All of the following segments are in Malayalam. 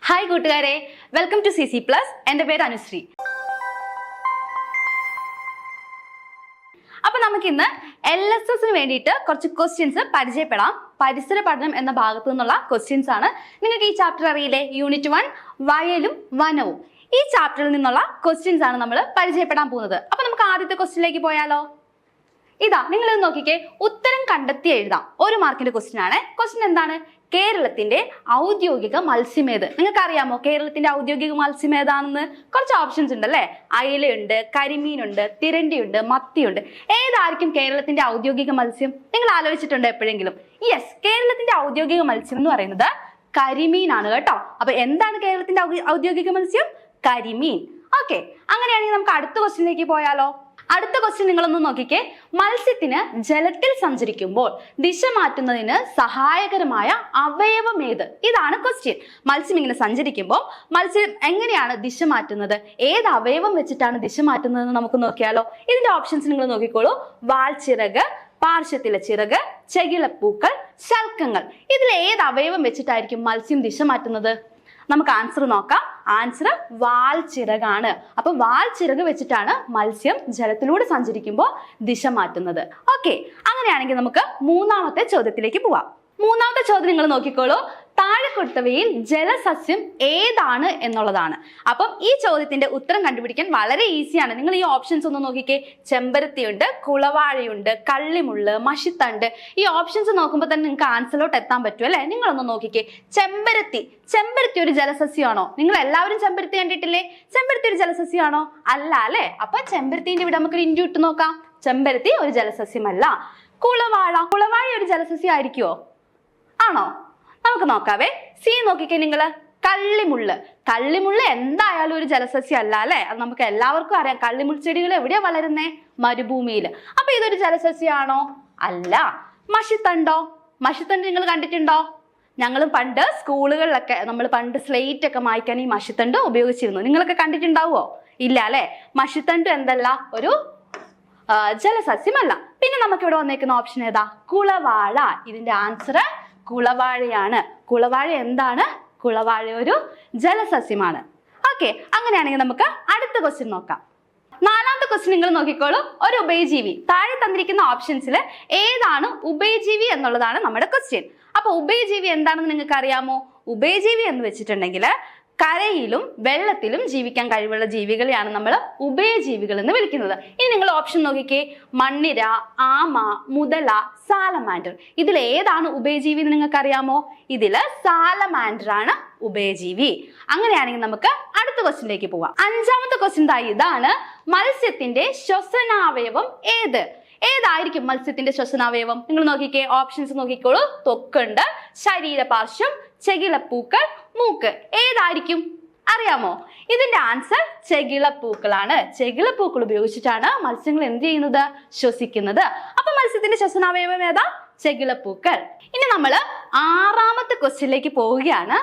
ഹായ് കൂട്ടുകാരെ, വെൽക്കം ടു CC Plus. എൻ്റെ പേര് അനുശ്രീ. അപ്പൊ നമുക്ക് ഇന്ന് LSSന് വേണ്ടിയിട്ട് കുറച്ച് ക്വസ്റ്റ്യൻസ് പരിചയപ്പെടാം. പരിസര പഠനം എന്ന ഭാഗത്തു നിന്നുള്ള ക്വസ്റ്റ്യൻസ് ആണ്. നിങ്ങൾക്ക് ഈ ചാപ്റ്റർ അറിയില്ലേ? യൂണിറ്റ് 1 വയലും വനവും. ഈ ചാപ്റ്ററിൽ നിന്നുള്ള ക്വസ്റ്റ്യൻസ് ആണ് നമ്മൾ പരിചയപ്പെടാൻ പോകുന്നത്. അപ്പൊ നമുക്ക് ആദ്യത്തെ ക്വസ്റ്റ്യനിലേക്ക് പോയാലോ? ഇതാ, നിങ്ങൾ ഇത് നോക്കിക്കേ. ഉത്തരം കണ്ടെത്തി എഴുതാം. 1 മാർക്കിന്റെ ക്വസ്റ്റ്യൻ ആണ്. ക്വസ്റ്റ്യൻ എന്താണ്? കേരളത്തിന്റെ ഔദ്യോഗിക മത്സ്യമേത്? നിങ്ങൾക്ക് അറിയാമോ കേരളത്തിന്റെ ഔദ്യോഗിക മത്സ്യം ഏതാണെന്ന്? കുറച്ച് ഓപ്ഷൻസ് ഉണ്ട് അല്ലേ? അയലയുണ്ട്, കരിമീനുണ്ട്, തിരണ്ടിയുണ്ട്, മത്തിയുണ്ട്. ഏതായിരിക്കും കേരളത്തിന്റെ ഔദ്യോഗിക മത്സ്യം? നിങ്ങൾ ആലോചിച്ചിട്ടുണ്ടോ എപ്പോഴെങ്കിലും? യെസ്, കേരളത്തിന്റെ ഔദ്യോഗിക മത്സ്യം എന്ന് പറയുന്നത് കരിമീനാണ് കേട്ടോ. അപ്പൊ എന്താണ് കേരളത്തിന്റെ ഔദ്യോഗിക മത്സ്യം? കരിമീൻ. ഓക്കെ, അങ്ങനെയാണെങ്കിൽ നമുക്ക് അടുത്ത ക്വസ്റ്റ്യനിലേക്ക് പോയാലോ? അടുത്ത ക്വസ്റ്റ്യൻ നിങ്ങളൊന്ന് നോക്കിക്കേ. മത്സ്യത്തിന് ജലത്തിൽ സഞ്ചരിക്കുമ്പോൾ ദിശ മാറ്റുന്നതിന് സഹായകരമായ അവയവം ഏത്? ഇതാണ് ക്വസ്റ്റ്യൻ. മത്സ്യം ഇങ്ങനെ സഞ്ചരിക്കുമ്പോൾ മത്സ്യം എങ്ങനെയാണ് ദിശ മാറ്റുന്നത്? ഏത് അവയവം വെച്ചിട്ടാണ് ദിശ മാറ്റുന്നതെന്ന് നമുക്ക് നോക്കിയാലോ? ഇതിന്റെ ഓപ്ഷൻസ് നിങ്ങൾ നോക്കിക്കോളൂ. വാൽച്ചിറക്, പാർശ്വത്തിലെ ചിറക്, ചെകിളപ്പൂക്കൾ, ശൽക്കങ്ങൾ. ഇതിൽ ഏത് അവയവം വെച്ചിട്ടായിരിക്കും മത്സ്യം ദിശ മാറ്റുന്നത്? നമുക്ക് ആൻസർ നോക്കാം. ആൻസർ വാൽച്ചിറകാണ്. അപ്പൊ വാൽച്ചിറക് വെച്ചിട്ടാണ് മത്സ്യം ജലത്തിലൂടെ സഞ്ചരിക്കുമ്പോൾ ദിശ മാറ്റുന്നത്. ഓക്കെ, അങ്ങനെയാണെങ്കിൽ നമുക്ക് മൂന്നാമത്തെ ചോദ്യത്തിലേക്ക് പോവാം. മൂന്നാമത്തെ ചോദ്യം നിങ്ങൾ നോക്കിക്കോളൂ. താഴെ കൊടുത്തവയിൽ ജലസസ്യം ഏതാണ് എന്നുള്ളതാണ്. അപ്പം ഈ ചോദ്യത്തിന്റെ ഉത്തരം കണ്ടുപിടിക്കാൻ വളരെ ഈസിയാണ്. നിങ്ങൾ ഈ ഓപ്ഷൻസ് ഒന്ന് നോക്കിക്കേ. ചെമ്പരത്തിയുണ്ട്, കുളവാഴയുണ്ട്, കള്ളിമുള്ള്, മഷിത്തണ്ട്. ഈ ഓപ്ഷൻസ് നോക്കുമ്പോൾ തന്നെ നിങ്ങൾക്ക് ആൻസറിലോട്ട് എത്താൻ പറ്റും അല്ലെ? നിങ്ങളൊന്ന് നോക്കിക്കേ. ചെമ്പരത്തി ഒരു ജലസസ്യമാണോ? നിങ്ങൾ എല്ലാവരും ചെമ്പരത്തി കണ്ടിട്ടില്ലേ? ചെമ്പരത്തി ഒരു ജലസസ്യമാണോ? അല്ല അല്ലെ? അപ്പൊ ചെമ്പരത്തിന്റെ ഇവിടെ നമുക്കൊരു ഇൻഡ്യൂ ഇട്ട് നോക്കാം. ചെമ്പരത്തി ഒരു ജലസസ്യമല്ല. കുളവാഴ ഒരു ജലസസ്യം ആയിരിക്കുമോ? ആണോ? നമുക്ക് നോക്കാവേ. സി നോക്കിക്കേ നിങ്ങള്. കള്ളിമുള്ള് എന്തായാലും ഒരു ജലസസ്യം അല്ല അല്ലെ? അത് നമുക്ക് എല്ലാവർക്കും അറിയാം. കള്ളിമുൾ ചെടികൾ എവിടെയാ വളരുന്നേ? മരുഭൂമിയിൽ. അപ്പൊ ഇതൊരു ജലസസ്യമാണോ? അല്ല. മഷിത്തണ്ട് നിങ്ങൾ കണ്ടിട്ടുണ്ടോ? ഞങ്ങളും പണ്ട് സ്കൂളുകളിലൊക്കെ നമ്മൾ പണ്ട് സ്ലേറ്റ് ഒക്കെ മായ്ക്കാൻ ഈ മഷിത്തണ്ട് ഉപയോഗിച്ചിരുന്നു. നിങ്ങളൊക്കെ കണ്ടിട്ടുണ്ടാവോ? ഇല്ല അല്ലെ? മഷിത്തണ്ട് എന്തല്ല? ഒരു ജലസസ്യമല്ല. പിന്നെ നമുക്ക് ഇവിടെ വന്നേക്കുന്ന ഓപ്ഷൻ ഏതാ? കുളവാഴ. ഇതിന്റെ ആൻസർ കുളവാഴയാണ്. കുളവാഴ എന്താണ്? കുളവാഴ ഒരു ജലസസ്യമാണ്. ഓക്കെ, അങ്ങനെയാണെങ്കിൽ നമുക്ക് അടുത്ത ക്വസ്റ്റ്യൻ നോക്കാം. നാലാമത്തെ ക്വസ്റ്റ്യൻ നിങ്ങൾ നോക്കിക്കോളൂ. ഒരു ഉഭയജീവി. താഴെ തന്നിരിക്കുന്ന ഓപ്ഷൻസിൽ ഏതാണ് ഉഭയജീവി എന്നുള്ളതാണ് നമ്മുടെ ക്വസ്റ്റ്യൻ. അപ്പൊ ഉഭയജീവി എന്താണെന്ന് നിങ്ങൾക്ക് അറിയാമോ? ഉഭയജീവി എന്ന് വെച്ചിട്ടുണ്ടെങ്കിൽ കരയിലും വെള്ളത്തിലും ജീവിക്കാൻ കഴിവുള്ള ജീവികളെയാണ് നമ്മൾ ഉഭയജീവികൾ എന്ന് വിളിക്കുന്നത്. ഇനി നിങ്ങൾ ഓപ്ഷൻ നോക്കിക്കേ. മണ്ണിര, ആമ, മുതല, സാലമാൻഡർ. ഇതിൽ ഏതാണ് ഉഭയജീവി എന്ന് നിങ്ങൾക്ക് അറിയാമോ? ഇതില് സാലമാൻഡർ ആണ് ഉഭയജീവി. അങ്ങനെയാണെങ്കിൽ നമുക്ക് അടുത്ത ക്വസ്റ്റ്യനിലേക്ക് പോവാം. അഞ്ചാമത്തെ ക്വസ്റ്റ്യൻ ഇതാണ്. മത്സ്യത്തിന്റെ ശ്വസനാവയവം ഏത്? ഏതായിരിക്കും മത്സ്യത്തിന്റെ ശ്വസനാവയവം? നിങ്ങൾ നോക്കിക്കേ. ഓപ്ഷൻസ് നോക്കിക്കോളൂ. ത്വക്കുണ്ട്, ശരീരപാർശ്വം, ചെകിളപ്പൂക്കൾ, മൂക്ക്. ഏതായിരിക്കും? അറിയാമോ? ഇതിന്റെ ആൻസർ ചെകിളപ്പൂക്കളാണ്. ചെകിളപ്പൂക്കൾ ഉപയോഗിച്ചിട്ടാണ് മത്സ്യങ്ങൾ എന്ത് ചെയ്യുന്നത്? ശ്വസിക്കുന്നത്. അപ്പൊ മത്സ്യത്തിന്റെ ശ്വസനാവയവം ഏതാ? ചെകിളപ്പൂക്കൾ. ഇനി നമ്മൾ ആറാമത്തെ ക്വസ്റ്റ്യനിലേക്ക് പോവുകയാണ്.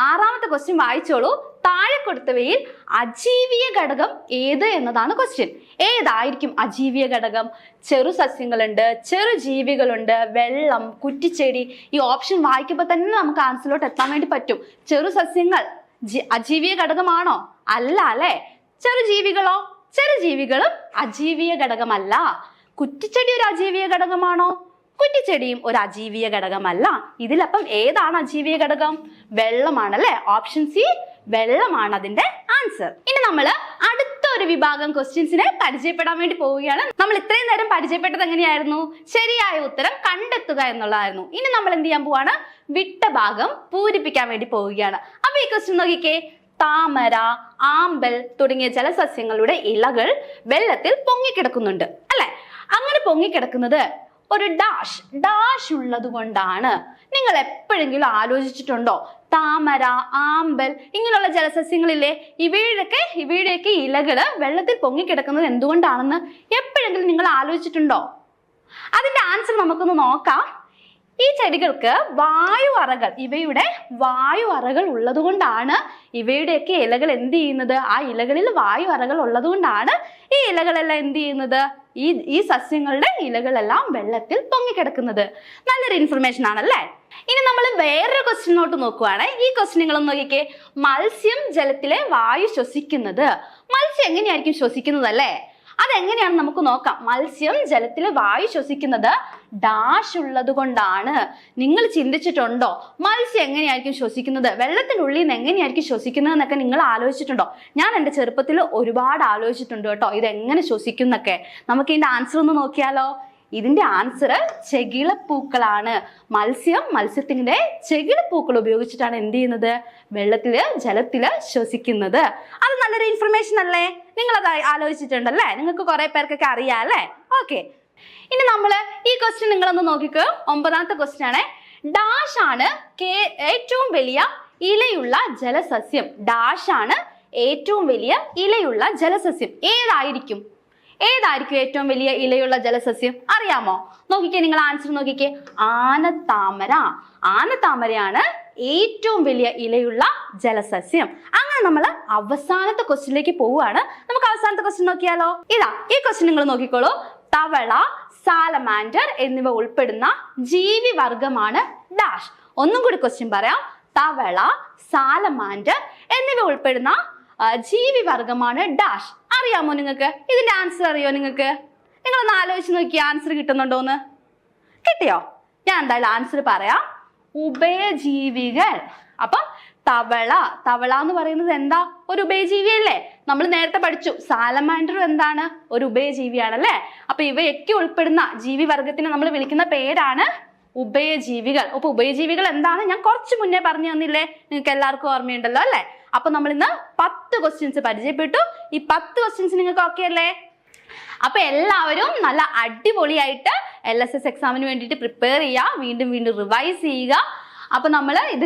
ആറാമത്തെ ക്വസ്റ്റ്യൻ വായിച്ചോളൂ. താഴെ കൊടുത്തവയിൽ അജീവീയ ഘടകം ഏത് എന്നതാണ് ക്വസ്റ്റ്യൻ. ഏതായിരിക്കും അജീവീയ ഘടകം? ചെറു സസ്യങ്ങളുണ്ട്, ചെറു ജീവികളുണ്ട്, വെള്ളം, കുറ്റിച്ചെടി. ഈ ഓപ്ഷൻ വായിക്കുമ്പോൾ തന്നെ നമുക്ക് ആൻസറിലോട്ട് എത്താൻ വേണ്ടി പറ്റും. ചെറു സസ്യങ്ങൾ അജീവീയ ഘടകമാണോ? അല്ല അല്ലെ? ചെറു ജീവികളോ? ചെറു ജീവികളും അജീവീയ ഘടകമല്ല. കുറ്റിച്ചെടി ഒരു അജീവീയ ഘടകമാണോ? കുറ്റിച്ചെടിയും ഒരു അജീവീയ ഘടകമല്ല. ഇതിലപ്പം ഏതാണ് അജീവീയ ഘടകം? വെള്ളമാണല്ലേ? ഓപ്ഷൻ സി, വെള്ളമാണ് അതിന്റെ ആൻസർ. ഇനി നമ്മൾ അടുത്ത ഒരു വിഭാഗം ക്വസ്റ്റ്യൻസിനെ പരിചയപ്പെടാൻ വേണ്ടി പോവുകയാണ്. നമ്മൾ ഇത്രയും നേരം പരിചയപ്പെട്ടത് എങ്ങനെയായിരുന്നു? ശരിയായ ഉത്തരം കണ്ടെത്തുക എന്നുള്ളതായിരുന്നു. ഇനി നമ്മൾ എന്ത് ചെയ്യാൻ പോവാണ്? വിട്ട ഭാഗം പൂരിപ്പിക്കാൻ വേണ്ടി പോവുകയാണ്. അപ്പൊ ഈ ക്വസ്റ്റ്യൻ നോക്കിക്കേ. താമര, ആമ്പൽ തുടങ്ങിയ ജലസസ്യങ്ങളുടെ ഇലകൾ വെള്ളത്തിൽ പൊങ്ങിക്കിടക്കുന്നുണ്ട് അല്ലെ? അങ്ങനെ പൊങ്ങിക്കിടക്കുന്നത് ഒരു ഡാഷ് ഉള്ളത് കൊണ്ടാണ്. നിങ്ങൾ എപ്പോഴെങ്കിലും ആലോചിച്ചിട്ടുണ്ടോ? താമര, ആമ്പൽ ഇങ്ങനെയുള്ള ജലസസ്യങ്ങളില്ലേ, ഇവയുടെയൊക്കെ ഇലകള് വെള്ളത്തിൽ പൊങ്ങിക്കിടക്കുന്നത് എന്തുകൊണ്ടാണെന്ന് എപ്പോഴെങ്കിലും നിങ്ങൾ ആലോചിച്ചിട്ടുണ്ടോ? അതിന്റെ ആൻസർ നമുക്കൊന്ന് നോക്കാം. ഈ ചെടികൾക്ക് ഇവയുടെ വായു അറകൾ ഉള്ളത് കൊണ്ടാണ് ഇവയുടെയൊക്കെ ഇലകൾ എന്ത് ചെയ്യുന്നത്? ആ ഇലകളിൽ വായു അറകൾ ഉള്ളത് കൊണ്ടാണ് ഈ ഇലകളെല്ലാം എന്ത് ചെയ്യുന്നത്? ഈ സസ്യങ്ങളുടെ ഇലകളെല്ലാം വെള്ളത്തിൽ പൊങ്ങിക്കിടക്കുന്നത്. നല്ലൊരു ഇൻഫർമേഷൻ ആണല്ലേ. ഇനി നമ്മൾ വേറൊരു ക്വസ്റ്റ്യനോട്ട് നോക്കുവാണ്. ഈ ക്വസ്റ്റ്യൻ നിങ്ങളൊന്ന് നോക്കിക്കേ. മത്സ്യം ജലത്തിലെ വായു ശ്വസിക്കുന്നത്. മത്സ്യം എങ്ങനെയായിരിക്കും ശ്വസിക്കുന്നത് അല്ലേ? അതെങ്ങനെയാണെന്ന് നമുക്ക് നോക്കാം. മത്സ്യം ജലത്തിലെ വായു ശ്വസിക്കുന്നത് ഡാഷ് ഉള്ളത് കൊണ്ടാണ്. നിങ്ങൾ ചിന്തിച്ചിട്ടുണ്ടോ മത്സ്യം എങ്ങനെയായിരിക്കും ശ്വസിക്കുന്നത്, വെള്ളത്തിനുള്ളിൽ നിന്ന് എങ്ങനെയായിരിക്കും ശ്വസിക്കുന്നത് എന്നൊക്കെ നിങ്ങൾ ആലോചിച്ചിട്ടുണ്ടോ? ഞാൻ എൻ്റെ ചെറുപ്പത്തിൽ ഒരുപാട് ആലോചിച്ചിട്ടുണ്ട് കേട്ടോ, ഇതെങ്ങനെ ശ്വസിക്കും എന്നൊക്കെ. നമുക്ക് ഇതിന്റെ ആൻസർ ഒന്ന് നോക്കിയാലോ? ഇതിന്റെ ആൻസർ ചെകിളപ്പൂക്കളാണ്. മത്സ്യത്തിന്റെ ചെകിളപ്പൂക്കൾ ഉപയോഗിച്ചിട്ടാണ് എന്ത് ചെയ്യുന്നത്? ജലത്തില് ശ്വസിക്കുന്നത്. അത് നല്ലൊരു ഇൻഫർമേഷൻ അല്ലേ? നിങ്ങൾ അത് ആലോചിച്ചിട്ടുണ്ടല്ലേ? നിങ്ങൾക്ക് കുറെ പേർക്കൊക്കെ അറിയാം അല്ലേ? ഓക്കെ, ഇനി നമ്മൾ ഈ ക്വസ്റ്റ്യൻ നിങ്ങളൊന്ന് നോക്കിക്കോ. 9ാമത്തെ ക്വസ്റ്റ്യൻ ആണ്. ഡാഷ് ആണ് ഏറ്റവും വലിയ ഇലയുള്ള ജലസസ്യം. ഡാഷ് ആണ് ഏറ്റവും വലിയ ഇലയുള്ള ജലസസ്യം. ഏതായിരിക്കും ഏറ്റവും വലിയ ഇലയുള്ള ജലസസ്യം? അറിയാമോ? നോക്കിക്കേ, നിങ്ങൾ ആൻസർ നോക്കിക്കേ. ആനത്താമര. ആനത്താമരയാണ് ഏറ്റവും വലിയ ഇലയുള്ള ജലസസ്യം. അങ്ങനെ നമ്മൾ അവസാനത്തെ ക്വസ്റ്റ്യനിലേക്ക് പോവുകയാണ്. നമുക്ക് അവസാനത്തെ ക്വസ്റ്റ്യൻ നോക്കിയാലോ? ഈ ക്വസ്റ്റ്യൻ നിങ്ങൾ നോക്കിക്കോളൂ. തവള, സാലമാൻഡർ എന്നിവ ഉൾപ്പെടുന്ന ജീവിവർഗമാണ് ഡാഷ്. ഒന്നും കൂടി ക്വസ്റ്റ്യൻ പറയാം. തവള, സാലമാൻഡർ എന്നിവ ഉൾപ്പെടുന്ന ജീവിവർഗമാണ് ഡാഷ്. അറിയാമോ നിങ്ങൾക്ക്? ഇതിന്റെ ആൻസർ അറിയോ നിങ്ങൾക്ക്? നിങ്ങളൊന്ന് ആലോചിച്ച് നോക്കി, ആൻസർ കിട്ടുന്നുണ്ടോന്ന്. കിട്ടിയോ? ഞാൻ എന്തായാലും ആൻസർ പറയാം. ഉഭയജീവികൾ. അപ്പം തവള എന്ന് പറയുന്നത് എന്താ? ഒരു ഉഭയജീവിയല്ലേ? നമ്മൾ നേരത്തെ പഠിച്ചു സാലമാൻഡറും എന്താണ്? ഒരു ഉഭയജീവിയാണല്ലേ? അപ്പൊ ഇവയൊക്കെ ഉൾപ്പെടുന്ന ജീവിവർഗത്തിനെ നമ്മൾ വിളിക്കുന്ന പേരാണ് ഉഭയജീവികൾ. അപ്പൊ ഉഭയജീവികൾ എന്താണ് ഞാൻ കുറച്ച് മുന്നേ പറഞ്ഞു തന്നില്ലേ? നിങ്ങൾക്ക് എല്ലാവർക്കും ഓർമ്മയുണ്ടല്ലോ അല്ലെ? അപ്പൊ നമ്മൾ ഇന്ന് 10 ക്വസ്റ്റ്യൻസ് പരിചയപ്പെട്ടു. ഈ 10 ക്വസ്റ്റ്യൻസ് നിങ്ങൾക്ക് ഓക്കെ അല്ലേ? അപ്പൊ എല്ലാവരും നല്ല അടിപൊളിയായിട്ട് LSS എക്സാമിന് വേണ്ടിയിട്ട് പ്രിപ്പയർ ചെയ്യുക. വീണ്ടും റിവൈസ് ചെയ്യുക. അപ്പൊ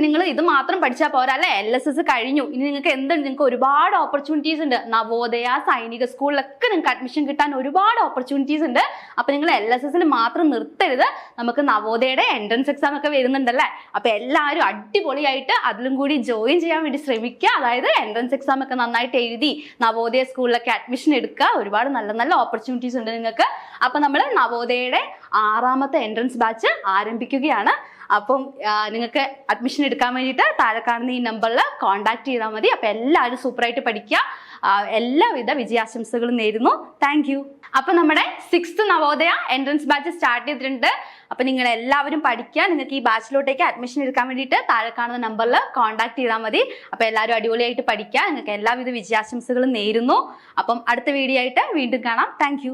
നിങ്ങൾ ഇത് മാത്രം പഠിച്ചാൽ പോരാ അല്ലെ? LSS കഴിഞ്ഞു. ഇനി നിങ്ങൾക്ക് എന്തുണ്ട്? നിങ്ങൾക്ക് ഒരുപാട് ഓപ്പർച്യൂണിറ്റീസ് ഉണ്ട്. നവോദയ, സൈനിക സ്കൂളിലൊക്കെ നിങ്ങൾക്ക് അഡ്മിഷൻ കിട്ടാൻ ഒരുപാട് ഓപ്പർച്യൂണിറ്റീസ് ഉണ്ട്. അപ്പൊ നിങ്ങൾ LSS മാത്രം നിർത്തരുത്. നമുക്ക് നവോദയയുടെ എൻട്രൻസ് എക്സാം ഒക്കെ വരുന്നുണ്ടല്ലേ? അപ്പൊ എല്ലാവരും അടിപൊളിയായിട്ട് അതിലും കൂടി ജോയിൻ ചെയ്യാൻ വേണ്ടി ശ്രമിക്കുക. അതായത് എൻട്രൻസ് എക്സാം ഒക്കെ നന്നായിട്ട് എഴുതി നവോദയ സ്കൂളിലൊക്കെ അഡ്മിഷൻ എടുക്കുക. ഒരുപാട് നല്ല ഓപ്പർച്യൂണിറ്റീസ് ഉണ്ട് നിങ്ങൾക്ക്. അപ്പൊ നമ്മൾ നവോദയയുടെ 6ാമത്തെ എൻട്രൻസ് ബാച്ച് ആരംഭിക്കുകയാണ്. അപ്പം നിങ്ങൾക്ക് അഡ്മിഷൻ എടുക്കാൻ വേണ്ടിയിട്ട് താഴെ കാണുന്ന ഈ നമ്പറിൽ കോൺടാക്ട് ചെയ്താൽ മതി. അപ്പൊ എല്ലാവരും സൂപ്പറായിട്ട് പഠിക്കുക. എല്ലാവിധ വിജയാശംസകളും നേരുന്നു. Thank you. അപ്പൊ നമ്മുടെ 6th Navodaya entrance batch start ചെയ്തിട്ടുണ്ട്. അപ്പൊ നിങ്ങൾ എല്ലാവരും പഠിക്കുക. നിങ്ങൾക്ക് ഈ ബാച്ചിലോട്ടേക്ക് അഡ്മിഷൻ എടുക്കാൻ വേണ്ടിയിട്ട് താഴെ കാണുന്ന നമ്പറിൽ കോൺടാക്ട് ചെയ്താൽ മതി. അപ്പൊ എല്ലാവരും അടിപൊളിയായിട്ട് പഠിക്കുക. നിങ്ങൾക്ക് എല്ലാവിധ വിജയാശംസകളും നേരുന്നു. അപ്പം അടുത്ത വീഡിയോ ആയിട്ട് വീണ്ടും കാണാം. താങ്ക്